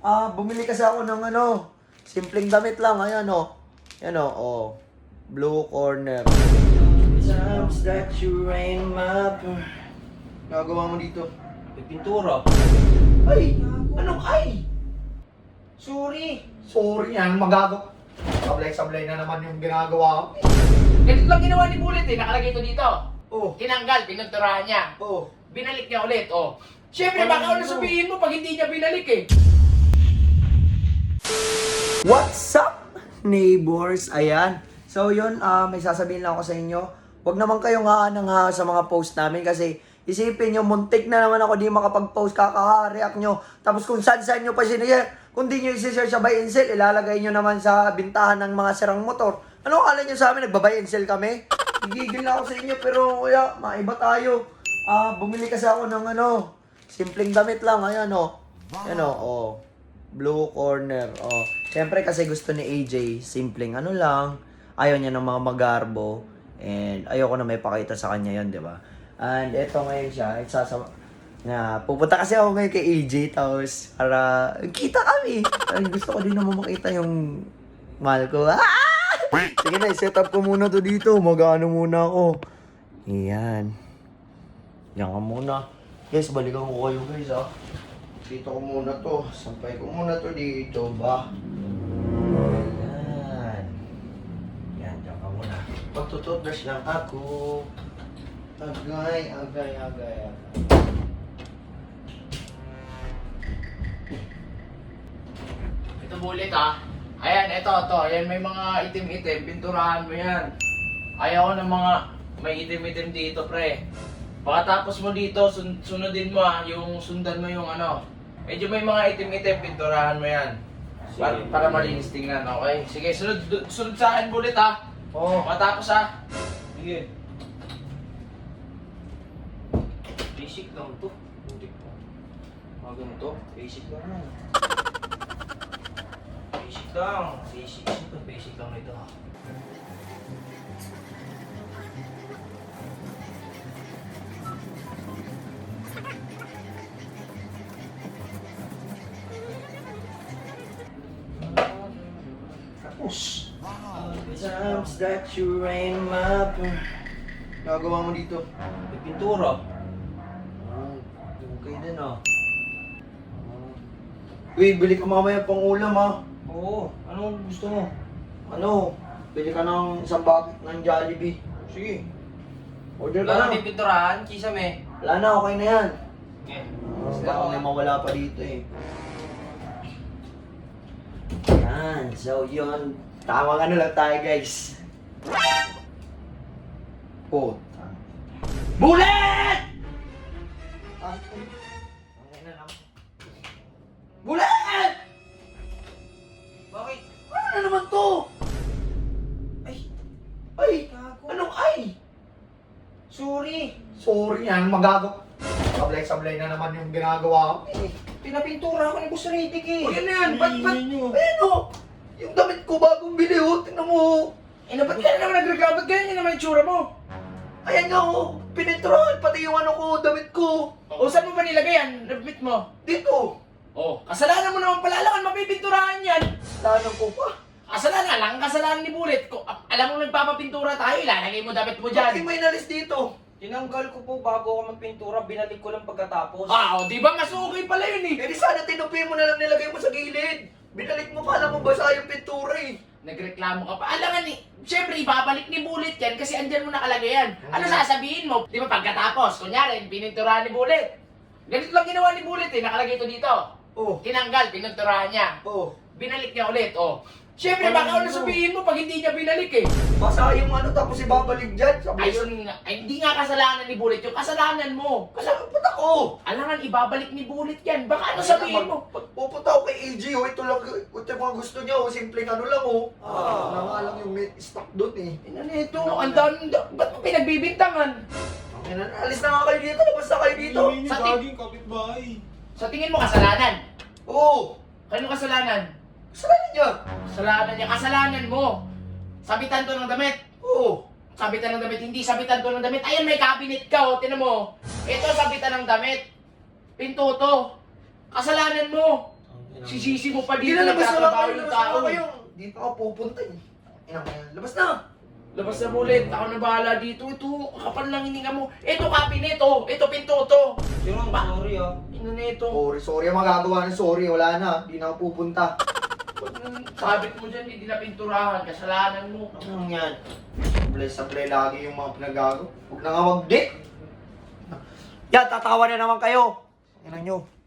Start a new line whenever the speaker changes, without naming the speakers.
Bumili kasi ako ng simpleng damit lang. Ayan Blue corner. Times that you rain my Nagawa mo dito?
May pintura.
Ay! Anong ay?
Sorry.
Sorry yan, magagawa. Sablay-sablay na naman yung ginagawa ko.
Ganito lang ginawa ni Bullet Nakalagay ito dito.
Oh.
Tinanggal, pinagturahan niya.
Oh.
Binalik niya ulit, Siyempre, baka ano sabihin mo pag hindi niya binalik
What's up, neighbors? Ayan. So yun, may sasabihin lang ako sa inyo. Huwag naman kayong haanang sa mga post namin kasi isipin nyo, muntik na naman ako di makapag-post, kaka-react nyo. Tapos kung saan nyo pa sinigyan, kung di nyo isi-share sa buy and sell, ilalagay nyo naman sa bintahan ng mga sirang motor. Ano akala nyo sa amin, nagba-buy and sell kami? Gigigil na ako sa inyo, pero kuya, maiba tayo. Bumili kasi ako ng simpleng damit lang. Ayan Blue corner. Siyempre kasi gusto ni AJ, simpleng lang. Ayaw niya ng mga magarbo. And ayoko na may pakita sa kanya yon, di ba? And eto ngayon siya, pupunta kasi ako ngayon kay AJ, tapos para kita kami. Gusto ko din naman makita yung mahal ko. Sige na, i-set up ko muna to dito. Mag-ano muna ako. Ayan. Yan ka muna. Guys, balikan ko kayo guys Dito ko muna to. Sampay ko muna to dito ba? Ayan. Yan, dyan ka muna. Pagtututbrush lang ako. Agay.
Ito Bullet Ayan, ito. Ayan, may mga itim-itim. Pinturahan mo yan. Ayaw ko ng mga may itim-itim dito, pre. Pagkatapos mo dito, sunodin mo yung sundan mo yung medyo may mga itim-itim, pinturahan mo yan. Para malinis tingnan, okay? Sige, sunod sa akin Bullet
Oo.
Matapos Sige. Basic lang to. Butik po. Ganito. Basic lang yan. Basic lang. Basic lang ito
Tapos. Times that you rain my Nagawa mo dito?
May pintura.
Okay din Uy, bili ka mamaya pang ulam
Oo. Anong gusto mo?
Bili ka ng isang bucket ng Jollibee.
Sige.
Order ka
Wala
na.
na may pinturahan. Kisame.
Wala na, okay na yan.
Okay.
Baka may mawala pa dito Yan, so yun. Tamang lang tayo guys. Bullet! Okay na lang. Bullet!
Bakit?
Ano na naman to? Ay! Anong ay?
Sorry.
Sorry yan, magagawa. Sablay-sablay na naman yung ginagawa ko.
Pinapintura ko ni Boss Riddick
O yan na yan, ba't? Yung damit ko bagong bili tingnan mo.
Ba't ka naman nagreklamo? Ba't ganyan naman yung tsura mo?
Ayan nga pininturahan, pati yung damit ko.
O saan mo ba nilagay yan? Nabit mo?
Dito.
Kasalanan mo naman pala. Alam mapipinturahan yan.
Tanong ko pa.
Kasalanan ni Bullet. Alam mo nagpapapintura tayo, ilalagay mo damit mo
Bakit
dyan.
may nalis dito?
Tinanggal ko po bago ako magpintura, binalik ko lang pagkatapos.
Di ba mas okay pala yun
Eh di sana tinupi mo na lang nilagay mo sa gilid. Binalik mo pa, alam mo basa yung pintura
Nagreklamo ka pa. Alam nga siyempre ibabalik ni Bullet yan kasi andyan mo nakalagay yan. Ano sasabihin mo? Di ba pagkatapos, kunyari, pininturahan ni Bullet. Ganito lang ginawa ni Bullet nakalagay ito dito. Tinanggal, pininturahan niya. Binalik niya ulit, Siyempre, baka ano sabihin mo pag hindi niya binalik
Basa yung tapos ibabalik dyan.
Ayun nga, hindi nga kasalanan ni Bullet yung kasalanan mo.
Ba't ako?
Alangan, ibabalik ni Bullet yan. Baka ano sabihin mo?
Pupunta ako kay AG, ito lang, ito yung mga gusto niya, simpleng lang na nga lang yung may stock doon
Ito, ang dami, ba't mo pinagbibintangan?
Alis na nga kayo dito, labas na kayo dito.
Hindi
Sa
gaging kapitbahay.
Sa tingin mo kasalanan?
Oo,
Kanino kasalanan?
kasalanan niya.
Kasalanan niya, kasalanan mo. Sabitan to ng damit.
Oo.
Sabitan ng damit, hindi sabitan to ng damit. Ayan, may cabinet ka, tinan mo. Ito, sabitan ng damit. Pinto to. Kasalanan mo. Sisisi mo pa
Hindi
dito,
na labas na lang
nagtatrabaho
kayo,
yung
labas na
tao.
lang kayo. Dito ako pupunta eh. Ina mo yan. Labas na!
Labas na mo ulit, ako na bahala dito. Ito, kapal lang hininga mo. Ito, cabinet, oh. Ito, pinto, to.
Sirong, sorry ah.
Ino na ito.
Sorry, ang magagawa ng sorry. Wala na, hindi na ako pupunta.
Sabit mo dyan, hindi na pinturahan. Kasalanan mo.
Anong yan? Sablay lagi yung mga pinagago. Huwag na nga wag di. Yan, tatawa na naman kayo. Ina nyo.